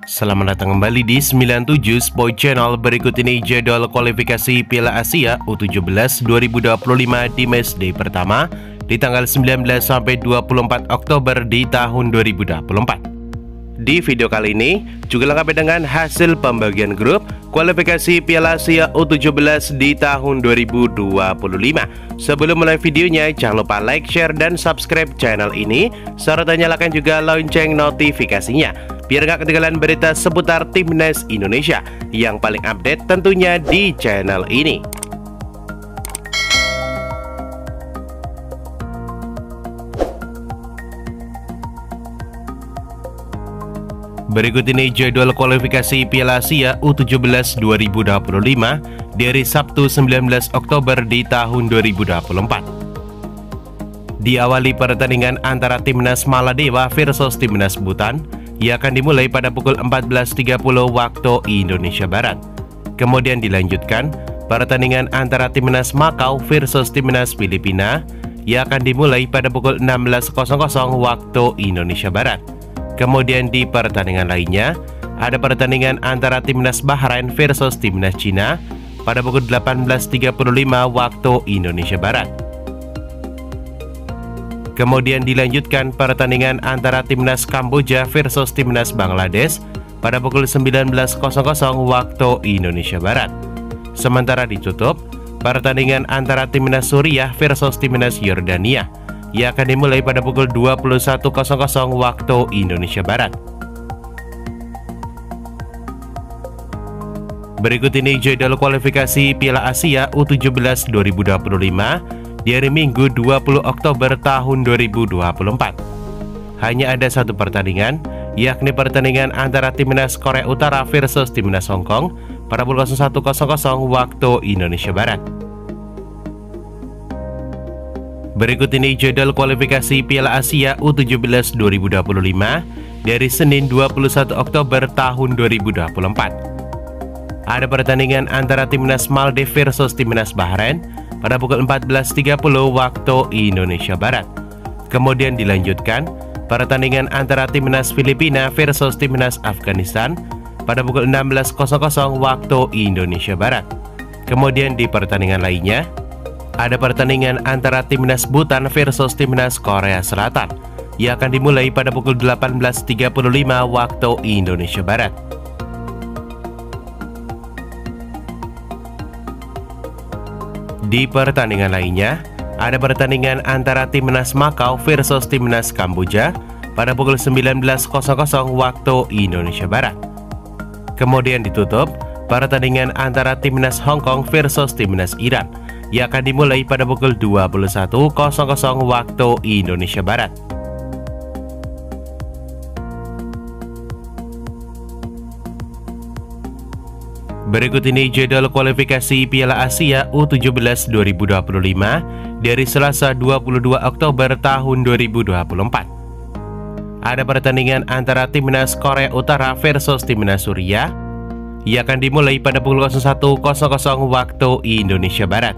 Selamat datang kembali di 97 Sport Channel. Berikut ini jadwal kualifikasi Piala Asia U17 2025 di matchday pertama di tanggal 19 sampai 24 Oktober di tahun 2024. Di video kali ini juga lengkap dengan hasil pembagian grup kualifikasi Piala Asia U17 di tahun 2025. Sebelum mulai videonya, jangan lupa like, share, dan subscribe channel ini serta nyalakan juga lonceng notifikasinya biar gak ketinggalan berita seputar Timnas Indonesia yang paling update tentunya di channel ini. Berikut ini jadwal kualifikasi Piala Asia U17 2025 dari Sabtu 19 Oktober di tahun 2024. Diawali pertandingan antara Timnas Maladewa versus Timnas Bhutan yang akan dimulai pada pukul 14.30 waktu Indonesia Barat. Kemudian dilanjutkan pertandingan antara Timnas Makau versus Timnas Filipina yang akan dimulai pada pukul 16.00 waktu Indonesia Barat. Kemudian di pertandingan lainnya, ada pertandingan antara Timnas Bahrain versus Timnas Cina pada pukul 18.35 waktu Indonesia Barat. Kemudian dilanjutkan pertandingan antara Timnas Kamboja versus Timnas Bangladesh pada pukul 19.00 waktu Indonesia Barat. Sementara ditutup pertandingan antara Timnas Suriah versus Timnas Yordania yang akan dimulai pada pukul 21.00 waktu Indonesia Barat. Berikut ini jadwal kualifikasi Piala Asia U17 2025 di hari Minggu 20 Oktober tahun 2024. Hanya ada satu pertandingan, yakni pertandingan antara Timnas Korea Utara versus Timnas Hong Kong pada pukul 01.00 waktu Indonesia Barat. Berikut ini jadwal kualifikasi Piala Asia U17 2025 dari Senin 21 Oktober tahun 2024. Ada pertandingan antara Timnas Maldives versus Timnas Bahrain pada pukul 14.30 waktu Indonesia Barat. Kemudian dilanjutkan pertandingan antara Timnas Filipina versus Timnas Afghanistan pada pukul 16.00 waktu Indonesia Barat. Kemudian di pertandingan lainnya, ada pertandingan antara Timnas Bhutan versus Timnas Korea Selatan yang akan dimulai pada pukul 18.35 waktu Indonesia Barat. Di pertandingan lainnya, ada pertandingan antara Timnas Makau versus Timnas Kamboja pada pukul 19.00 waktu Indonesia Barat. Kemudian ditutup pertandingan antara Timnas Hong Kong versus Timnas Iran yang akan dimulai pada pukul 21.00 waktu Indonesia Barat. Berikut ini jadwal kualifikasi Piala Asia U17 2025 dari Selasa 22 Oktober tahun 2024. Ada pertandingan antara Timnas Korea Utara versus Timnas Suriah yang akan dimulai pada pukul 01.00 waktu Indonesia Barat.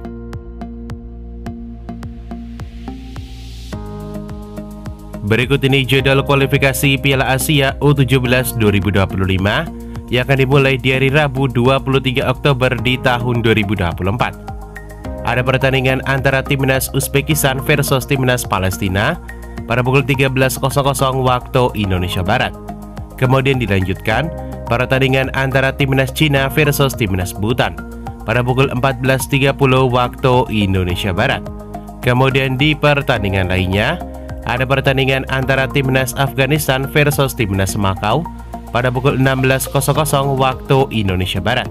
Berikut ini jadwal kualifikasi Piala Asia U17 2025 yang akan dimulai di hari Rabu 23 Oktober di tahun 2024. Ada pertandingan antara Timnas Uzbekistan versus Timnas Palestina pada pukul 13.00 waktu Indonesia Barat. Kemudian dilanjutkan pertandingan antara Timnas Cina versus Timnas Bhutan pada pukul 14.30 waktu Indonesia Barat. Kemudian di pertandingan lainnya, ada pertandingan antara Timnas Afghanistan versus Timnas Makau pada pukul 16.00 waktu Indonesia Barat.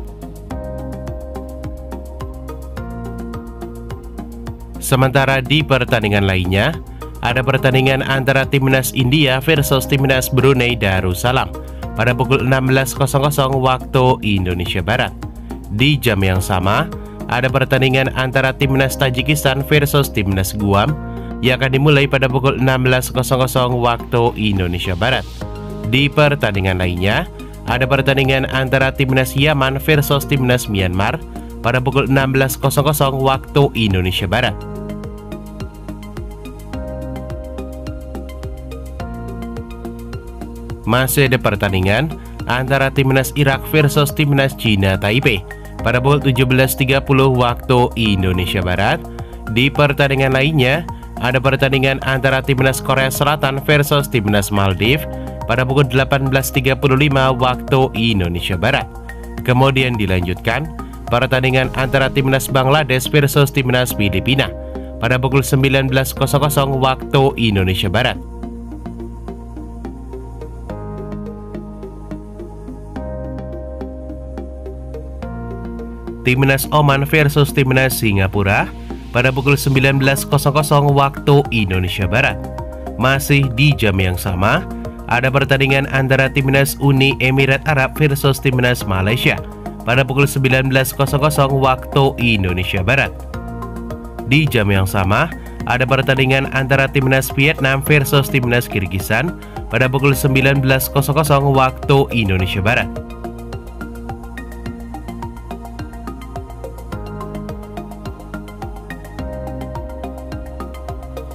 Sementara di pertandingan lainnya, ada pertandingan antara Timnas India versus Timnas Brunei Darussalam pada pukul 16.00 waktu Indonesia Barat. Di jam yang sama, ada pertandingan antara Timnas Tajikistan versus Timnas Guam yang akan dimulai pada pukul 16.00 waktu Indonesia Barat. Di pertandingan lainnya, ada pertandingan antara Timnas Yaman versus Timnas Myanmar pada pukul 16.00 waktu Indonesia Barat. Masih ada pertandingan antara timnas Irak versus timnas Cina Taipei pada pukul 17.30 waktu Indonesia Barat. Di pertandingan lainnya, ada pertandingan antara timnas Korea Selatan versus timnas Maldives pada pukul 18.35 waktu Indonesia Barat. Kemudian dilanjutkan pertandingan antara timnas Bangladesh versus timnas Filipina pada pukul 19.00 waktu Indonesia Barat. Timnas Oman versus timnas Singapura pada pukul 19.00 waktu Indonesia Barat. Masih di jam yang sama, ada pertandingan antara timnas Uni Emirat Arab versus timnas Malaysia pada pukul 19.00 waktu Indonesia Barat. Di jam yang sama, ada pertandingan antara timnas Vietnam versus timnas Kirgistan pada pukul 19.00 waktu Indonesia Barat.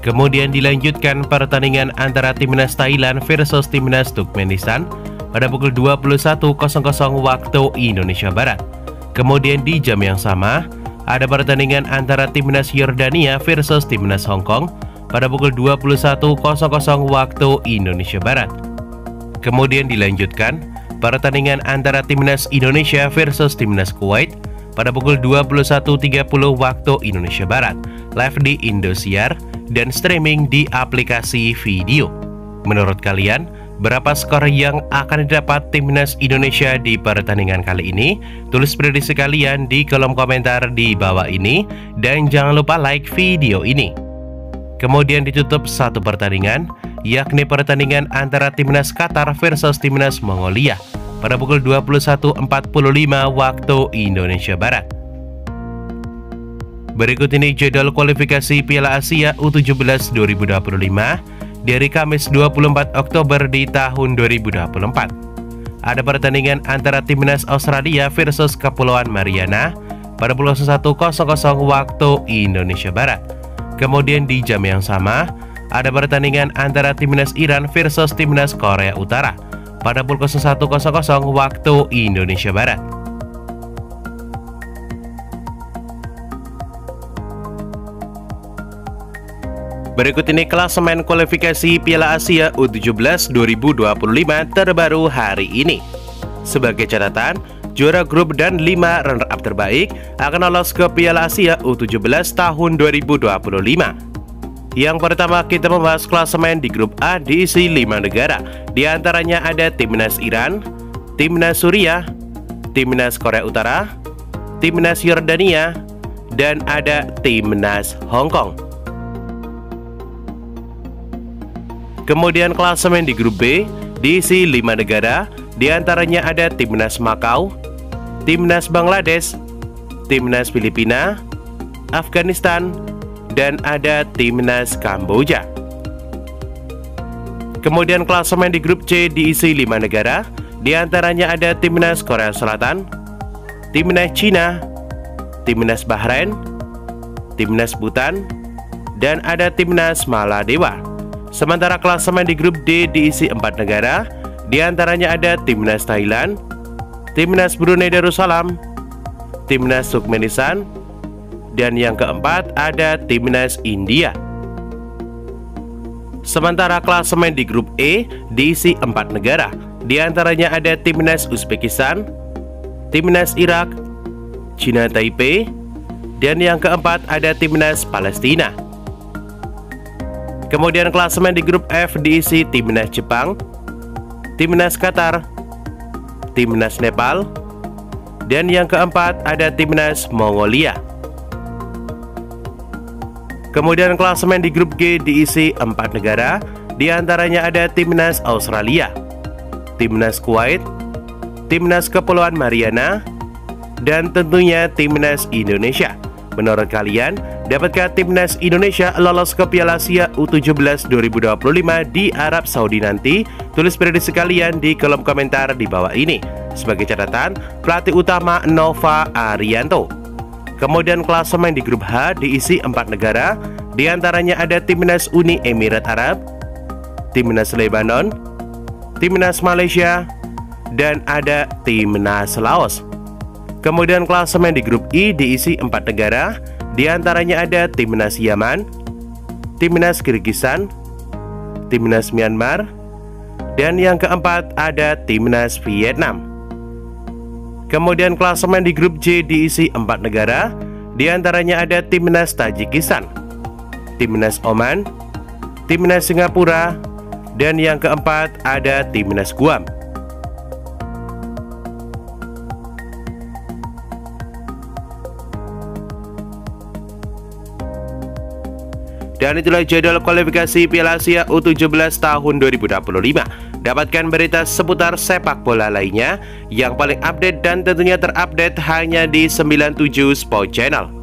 Kemudian dilanjutkan pertandingan antara timnas Thailand versus timnas Turkmenistan pada pukul 21.00 waktu Indonesia Barat. Kemudian di jam yang sama, ada pertandingan antara timnas Yordania versus timnas Hong Kong pada pukul 21.00 waktu Indonesia Barat. Kemudian dilanjutkan pertandingan antara timnas Indonesia versus timnas Kuwait pada pukul 21.30 waktu Indonesia Barat, live di Indosiar dan streaming di aplikasi video. Menurut kalian, berapa skor yang akan didapat timnas Indonesia di pertandingan kali ini? Tulis prediksi kalian di kolom komentar di bawah ini dan jangan lupa like video ini. Kemudian ditutup satu pertandingan, yakni pertandingan antara timnas Qatar versus timnas Mongolia pada pukul 21.45 waktu Indonesia Barat. Berikut ini jadwal kualifikasi Piala Asia U17 2025 dari Kamis 24 Oktober di tahun 2024. Ada pertandingan antara timnas Australia versus Kepulauan Mariana pada pukul 1.00 waktu Indonesia Barat. Kemudian di jam yang sama, ada pertandingan antara timnas Iran versus timnas Korea Utara pada pukul 1.00 waktu Indonesia Barat. Berikut ini klasemen kualifikasi Piala Asia U17 2025 terbaru hari ini. Sebagai catatan, juara grup dan 5 runner-up terbaik akan lolos ke Piala Asia U17 tahun 2025. Yang pertama kita membahas klasemen di grup A diisi 5 negara. Di antaranya ada timnas Iran, timnas Suriah, timnas Korea Utara, timnas Yordania, dan ada timnas Hong Kong. Kemudian klasemen di grup B diisi 5 negara, diantaranya ada timnas Makau, timnas Bangladesh, timnas Filipina, Afghanistan, dan ada timnas Kamboja. Kemudian klasemen di grup C diisi 5 negara, diantaranya ada timnas Korea Selatan, timnas Cina, timnas Bahrain, timnas Bhutan, dan ada timnas Maladewa. Sementara klasemen di grup D diisi 4 negara, diantaranya ada timnas Thailand, timnas Brunei Darussalam, timnas Turkmenistan, dan yang keempat ada timnas India. Sementara klasemen di grup E diisi 4 negara, diantaranya ada timnas Uzbekistan, timnas Irak, Cina Taipei, dan yang keempat ada timnas Palestina. Kemudian klasemen di grup F diisi timnas Jepang, timnas Qatar, timnas Nepal, dan yang keempat ada timnas Mongolia. Kemudian klasemen di grup G diisi 4 negara, diantaranya ada timnas Australia, timnas Kuwait, timnas Kepulauan Mariana, dan tentunya timnas Indonesia. Menurut kalian, dapatkah timnas Indonesia lolos ke Piala Asia U17 2025 di Arab Saudi nanti? Tulis prediksi kalian di kolom komentar di bawah ini. Sebagai catatan, pelatih utama Nova Arianto. Kemudian klasemen di grup H diisi 4 negara, diantaranya ada timnas Uni Emirat Arab, timnas Lebanon, timnas Malaysia, dan ada Timnas Laos. Kemudian klasemen di grup I diisi 4 negara, di antaranya ada Timnas Yaman, Timnas Kirgistan, Timnas Myanmar, dan yang keempat ada Timnas Vietnam. Kemudian klasemen di grup J diisi 4 negara, di antaranya ada Timnas Tajikistan, Timnas Oman, Timnas Singapura, dan yang keempat ada Timnas Guam. Dan itulah jadwal kualifikasi Piala Asia U17 tahun 2025. Dapatkan berita seputar sepak bola lainnya yang paling update dan tentunya terupdate hanya di 97 Sport Channel.